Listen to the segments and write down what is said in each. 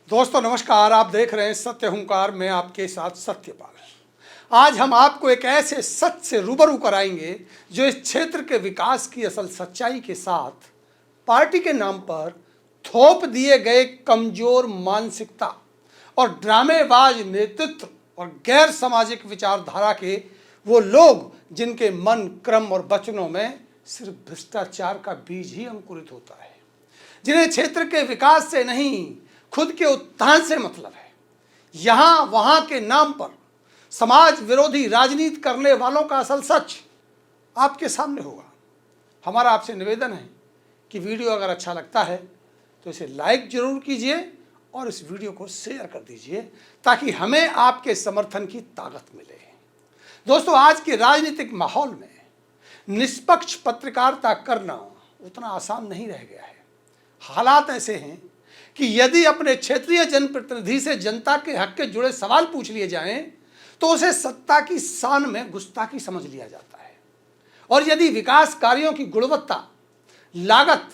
दोस्तों नमस्कार, आप देख रहे हैं सत्य हुंकार में आपके साथ सत्यपाल। आज हम आपको एक ऐसे सच से रूबरू कराएंगे जो इस क्षेत्र के विकास की असल सच्चाई के साथ पार्टी के नाम पर थोप दिए गए कमजोर मानसिकता और ड्रामेबाज नेतृत्व और गैर सामाजिक विचारधारा के वो लोग जिनके मन, क्रम और वचनों में सिर्फ भ्रष्टाचार का बीज ही अंकुरित होता है, जिन्हें क्षेत्र के विकास से नहीं खुद के उत्थान से मतलब है। यहां वहां के नाम पर समाज विरोधी राजनीति करने वालों का असल सच आपके सामने होगा। हमारा आपसे निवेदन है कि वीडियो अगर अच्छा लगता है तो इसे लाइक जरूर कीजिए और इस वीडियो को शेयर कर दीजिए ताकि हमें आपके समर्थन की ताकत मिले। दोस्तों, आज के राजनीतिक माहौल में निष्पक्ष पत्रकारिता करना उतना आसान नहीं रह गया है। हालात ऐसे हैं कि यदि अपने क्षेत्रीय जनप्रतिनिधि से जनता के हक के जुड़े सवाल पूछ लिए जाएं तो उसे सत्ता की शान में गुस्ताखी समझ लिया जाता है, और यदि विकास कार्यों की गुणवत्ता, लागत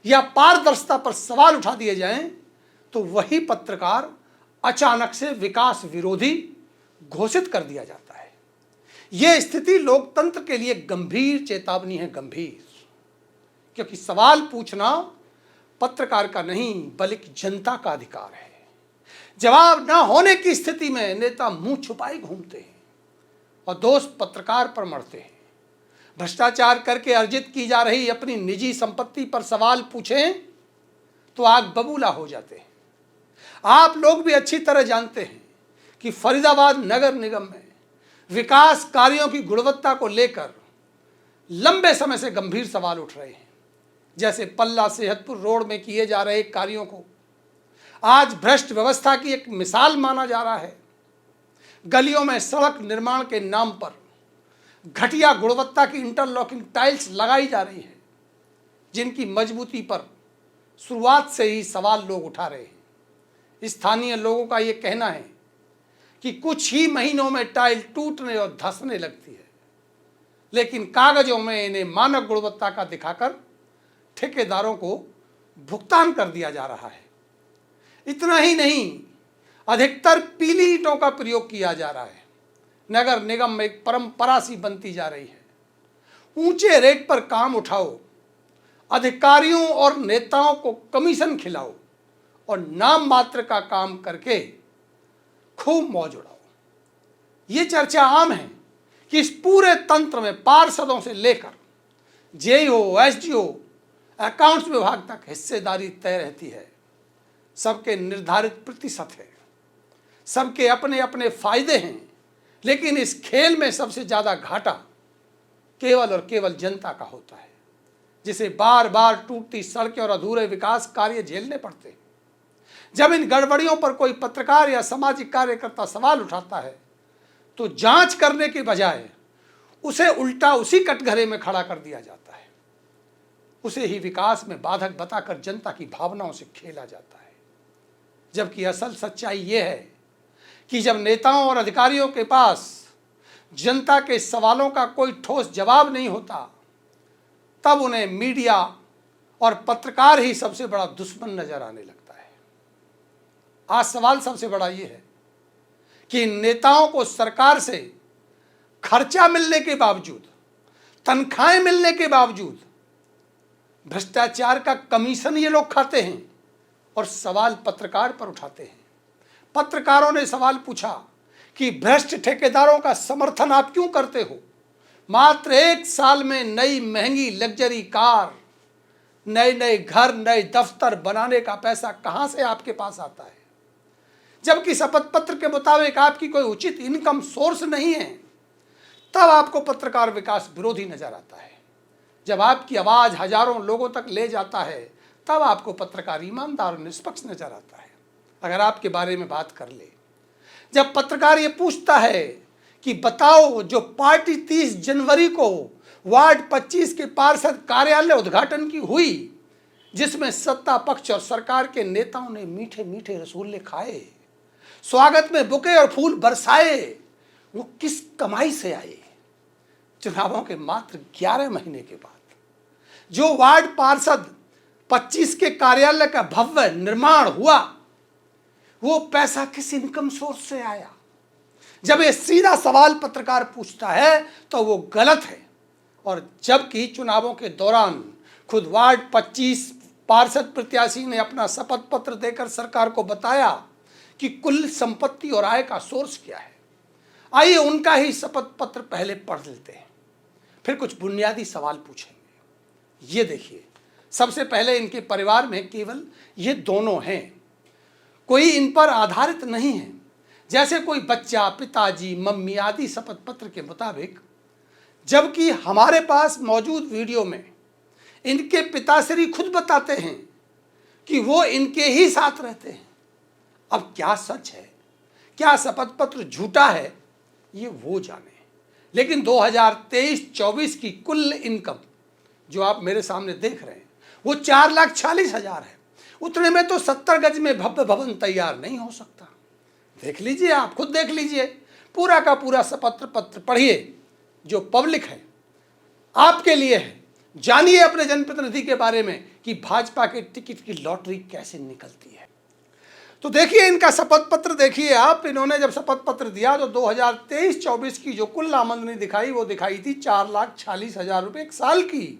या पारदर्शिता पर सवाल उठा दिए जाएं तो वही पत्रकार अचानक से विकास विरोधी घोषित कर दिया जाता है। यह स्थिति लोकतंत्र के लिए गंभीर चेतावनी है, गंभीर, क्योंकि सवाल पूछना पत्रकार का नहीं बल्कि जनता का अधिकार है। जवाब न होने की स्थिति में नेता मुंह छुपाए घूमते हैं और दोष पत्रकार पर मढ़ते हैं। भ्रष्टाचार करके अर्जित की जा रही अपनी निजी संपत्ति पर सवाल पूछें तो आग बबूला हो जाते हैं। आप लोग भी अच्छी तरह जानते हैं कि फरीदाबाद नगर निगम में विकास कार्यों की गुणवत्ता को लेकर लंबे समय से गंभीर सवाल उठ रहे हैं। जैसे पल्ला सेहतपुर रोड में किए जा रहे कार्यों को आज भ्रष्ट व्यवस्था की एक मिसाल माना जा रहा है। गलियों में सड़क निर्माण के नाम पर घटिया गुणवत्ता की इंटरलॉकिंग टाइल्स लगाई जा रही है, जिनकी मजबूती पर शुरुआत से ही सवाल लोग उठा रहे हैं। स्थानीय लोगों का ये कहना है कि कुछ ही महीनों में टाइल टूटने और धंसने लगती है, लेकिन कागजों में इन्हें मानक गुणवत्ता का दिखाकर ठेकेदारों को भुगतान कर दिया जा रहा है। इतना ही नहीं, अधिकतर पीली ईंटों का प्रयोग किया जा रहा है। नगर निगम में एक परंपरा सी बनती जा रही है, ऊंचे रेट पर काम उठाओ, अधिकारियों और नेताओं को कमीशन खिलाओ और नाम मात्र का काम करके खूब मौज उड़ाओ। ये चर्चा आम है कि इस पूरे तंत्र में पार्षदों से लेकर जेईओ, एसडीओ, अकाउंट्स विभाग तक हिस्सेदारी तय रहती है। सबके निर्धारित प्रतिशत है, सबके अपने अपने फायदे हैं, लेकिन इस खेल में सबसे ज्यादा घाटा केवल और केवल जनता का होता है, जिसे बार बार टूटती सड़कें और अधूरे विकास कार्य झेलने पड़ते हैं। जब इन गड़बड़ियों पर कोई पत्रकार या सामाजिक कार्यकर्ता सवाल उठाता है तो जांच करने के बजाय उसे उल्टा उसी कटघरे में खड़ा कर दिया जाता है। उसे ही विकास में बाधक बताकर जनता की भावनाओं से खेला जाता है। जबकि असल सच्चाई यह है कि जब नेताओं और अधिकारियों के पास जनता के सवालों का कोई ठोस जवाब नहीं होता, तब उन्हें मीडिया और पत्रकार ही सबसे बड़ा दुश्मन नजर आने लगता है। आज सवाल सबसे बड़ा यह है कि नेताओं को सरकार से खर्चा मिलने के बावजूद, तनख्वाहें मिलने के बावजूद भ्रष्टाचार का कमीशन ये लोग खाते हैं और सवाल पत्रकार पर उठाते हैं। पत्रकारों ने सवाल पूछा कि भ्रष्ट ठेकेदारों का समर्थन आप क्यों करते हो? मात्र 1 साल में नई महंगी लग्जरी कार, नए नए घर, नए दफ्तर बनाने का पैसा कहां से आपके पास आता है? जबकि शपथ पत्र के मुताबिक आपकी कोई उचित इनकम सोर्स नहीं है, तब आपको पत्रकार विकास विरोधी नजर आता है। जब आपकी आवाज हजारों लोगों तक ले जाता है, तब आपको पत्रकार ईमानदार और निष्पक्ष नजर आता है। अगर आपके बारे में बात कर ले, जब पत्रकार ये पूछता है कि बताओ, जो पार्टी 30 जनवरी को वार्ड 25 के पार्षद कार्यालय उद्घाटन की हुई, जिसमें सत्ता पक्ष और सरकार के नेताओं ने मीठे मीठे रसगुल्ले खाए, स्वागत में बुके और फूल बरसाए, वो किस कमाई से आए? चुनावों के मात्र 11 महीने के बाद जो वार्ड पार्षद 25 के कार्यालय का भव्य निर्माण हुआ, वो पैसा किस इनकम सोर्स से आया? जब ये सीधा सवाल पत्रकार पूछता है तो वो गलत है। और जबकि चुनावों के दौरान खुद वार्ड 25 पार्षद प्रत्याशी ने अपना शपथ पत्र देकर सरकार को बताया कि कुल संपत्ति और आय का सोर्स क्या है। आइए उनका ही शपथ पत्र पहले पढ़ लेते हैं, फिर कुछ बुनियादी सवाल पूछेंगे। ये देखिए, सबसे पहले इनके परिवार में केवल ये दोनों हैं, कोई इन पर आधारित नहीं है। जैसे कोई बच्चा, पिताजी, मम्मी आदि शपथ पत्र के मुताबिक, जबकि हमारे पास मौजूद वीडियो में इनके पिताश्री खुद बताते हैं कि वो इनके ही साथ रहते हैं। अब क्या सच है, क्या शपथ पत्र झूठा है, ये वो जाने। लेकिन 2023-24 की कुल इनकम जो आप मेरे सामने देख रहे हैं वो 4,40,000 है। उतने में तो 70 गज में भव्य भवन तैयार नहीं हो सकता। देख लीजिए, आप खुद देख लीजिए, पूरा का पूरा शपथ पत्र पढ़िए जो पब्लिक है, आपके लिए है। जानिए अपने जनप्रतिनिधि के बारे में कि भाजपा के टिकट की लॉटरी कैसे निकलती है। तो देखिए इनका शपथ पत्र देखिए आप। इन्होंने जब शपथ पत्र दिया तो 2023-24 की जो कुल आमदनी दिखाई वो दिखाई थी 4,40,000 रुपये एक साल की।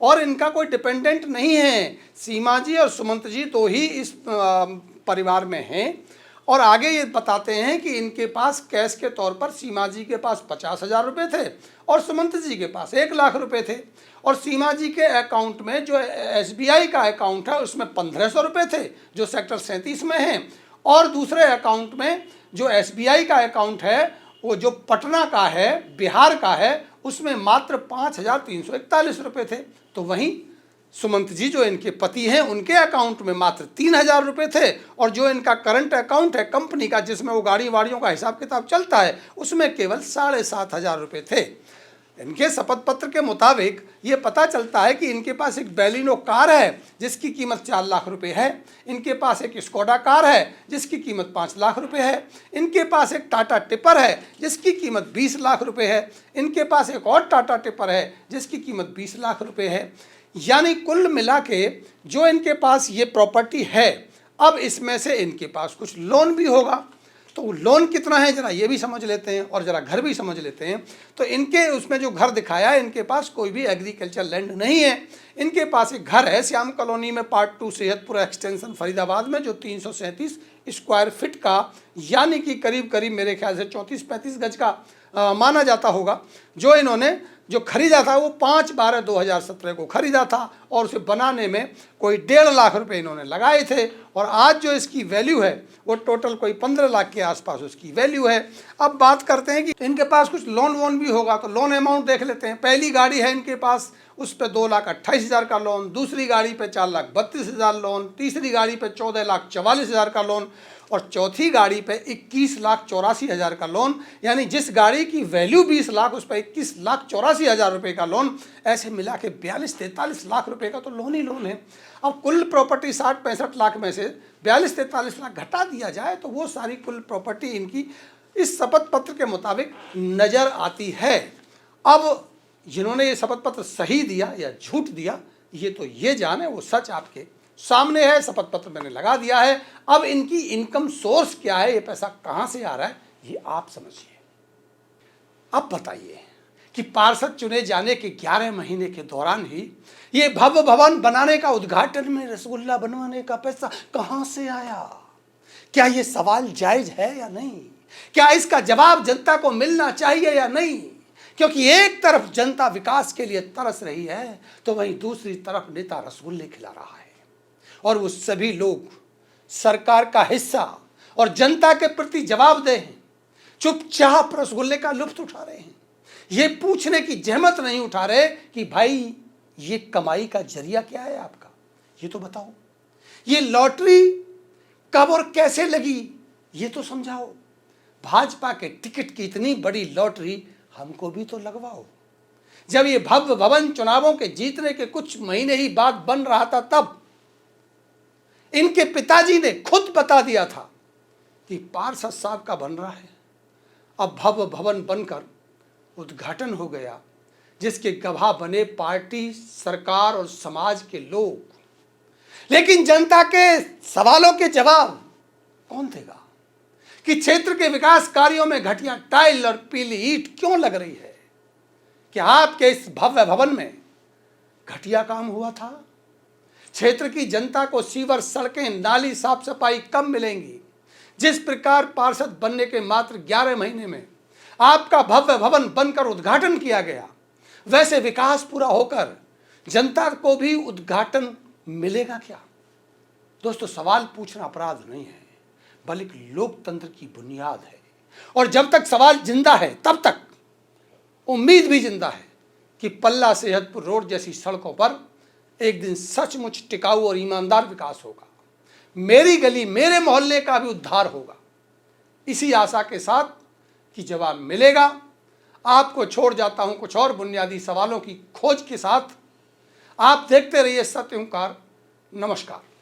और इनका कोई डिपेंडेंट नहीं है, सीमा जी और सुमंत जी तो ही इस परिवार में हैं। और आगे ये बताते हैं कि इनके पास कैश के तौर पर सीमा जी के पास 50,000 रुपये थे और सुमंत जी के पास 1,00,000 रुपये थे। और सीमा जी के अकाउंट में जो SBI का अकाउंट है उसमें 1,500 रुपये थे जो सेक्टर 37 में है। और दूसरे अकाउंट में जो SBI का अकाउंट है वो जो पटना का है, बिहार का है, उसमें मात्र 5,341 रुपये थे। तो वहीं सुमंत जी जो इनके पति हैं उनके अकाउंट में मात्र 3,000 रुपये थे। और जो इनका करंट अकाउंट है कंपनी का, जिसमें वो गाड़ी वाड़ियों का हिसाब किताब चलता है, उसमें केवल 7,500 रुपये थे। इनके शपथ पत्र के मुताबिक ये पता चलता है कि इनके पास एक बैलिनो कार है जिसकी कीमत 4 लाख रुपए है। इनके पास एक स्कोडा कार है जिसकी कीमत 5 लाख रुपए है। इनके पास एक टाटा टिपर है जिसकी कीमत 20 लाख रुपए है। इनके पास एक और टाटा टिपर है जिसकी कीमत 20 लाख रुपए है। यानी कुल मिला के जो इनके पास ये प्रॉपर्टी है, अब इसमें से इनके पास कुछ लोन भी होगा। तो लोन कितना है जरा ये भी समझ लेते हैं और जरा घर भी समझ लेते हैं। तो इनके उसमें जो घर दिखाया है, इनके पास कोई भी एग्रीकल्चर लैंड नहीं है। इनके पास एक घर है श्याम कॉलोनी में, पार्ट 2 सेहतपुर एक्सटेंशन फरीदाबाद में, जो 337 स्क्वायर फीट का, यानी कि करीब करीब मेरे ख्याल से 34-35 गज का माना जाता होगा। जो इन्होंने जो खरीदा था वो 5/12/2017 को खरीदा था और उसे बनाने में कोई 1.5 लाख रुपए इन्होंने लगाए थे। और आज जो इसकी वैल्यू है वो टोटल कोई 15 लाख के आसपास उसकी वैल्यू है। अब बात करते हैं कि इनके पास कुछ लोन वोन भी होगा, तो लोन अमाउंट देख लेते हैं। पहली गाड़ी है इनके पास, उस पर 2,28,000 का लोन, दूसरी गाड़ी पे 4,32,000 लोन, तीसरी गाड़ी पे 14,44,000 का लोन और चौथी गाड़ी पे 21,84,000 का लोन। यानी जिस गाड़ी की वैल्यू 20 लाख उस पर 21,84,000 रुपये का लोन। ऐसे मिला के 42-43 लाख रुपए का तो लोन ही लोन है। अब कुल प्रॉपर्टी 60-65 लाख में से 42-43 लाख घटा दिया जाए तो वो सारी कुल प्रॉपर्टी इनकी इस शपथ पत्र के मुताबिक नज़र आती है। अब जिन्होंने ये शपथ पत्र सही दिया या झूठ दिया ये तो ये जाने, वो सच आपके सामने है। शपथ पत्र मैंने लगा दिया है। अब इनकी इनकम सोर्स क्या है, ये पैसा कहाँ से आ रहा है, ये आप समझिए। अब बताइए कि पार्षद चुने जाने के 11 महीने के दौरान ही ये भव्य भवन बनाने का, उद्घाटन में रसगुल्ला बनवाने का पैसा कहाँ से आया? क्या ये सवाल जायज है या नहीं? क्या इसका जवाब जनता को मिलना चाहिए या नहीं? क्योंकि एक तरफ जनता विकास के लिए तरस रही है तो वहीं दूसरी तरफ नेता रसगुल्ले खिला रहा है। और वो सभी लोग सरकार का हिस्सा और जनता के प्रति जवाबदेह हैं, चुपचाप रसगुल्ले का लुत्फ उठा रहे हैं। ये पूछने की जहमत नहीं उठा रहे कि भाई ये कमाई का जरिया क्या है आपका, ये तो बताओ। ये लॉटरी कब और कैसे लगी ये तो समझाओ। भाजपा के टिकट की इतनी बड़ी लॉटरी हमको भी तो लगवाओ। जब ये भव्य भवन चुनावों के जीतने के कुछ महीने ही बाद बन रहा था तब इनके पिताजी ने खुद बता दिया था कि पार्षद साहब का बन रहा है। अब भव्य भवन बनकर उद्घाटन हो गया जिसके गवाह बने पार्टी, सरकार और समाज के लोग। लेकिन जनता के सवालों के जवाब कौन देगा? कि क्षेत्र के विकास कार्यों में घटिया टाइल और पीली ईंट क्यों लग रही है? कि आपके इस भव्य भवन में घटिया काम हुआ था? क्षेत्र की जनता को सीवर, सड़कें, नाली, साफ सफाई कम मिलेंगी। जिस प्रकार पार्षद बनने के मात्र 11 महीने में आपका भव्य भवन बनकर उद्घाटन किया गया, वैसे विकास पूरा होकर जनता को भी उद्घाटन मिलेगा क्या? दोस्तों, सवाल पूछना अपराध नहीं है, बल्कि लोकतंत्र की बुनियाद है। और जब तक सवाल जिंदा है तब तक उम्मीद भी जिंदा है कि पल्ला सेहतपुर रोड जैसी सड़कों पर एक दिन सचमुच टिकाऊ और ईमानदार विकास होगा। मेरी गली, मेरे मोहल्ले का भी उद्धार होगा। इसी आशा के साथ कि जवाब मिलेगा, आपको छोड़ जाता हूं कुछ और बुनियादी सवालों की खोज के साथ। आप देखते रहिए सत्य हुंकार। नमस्कार।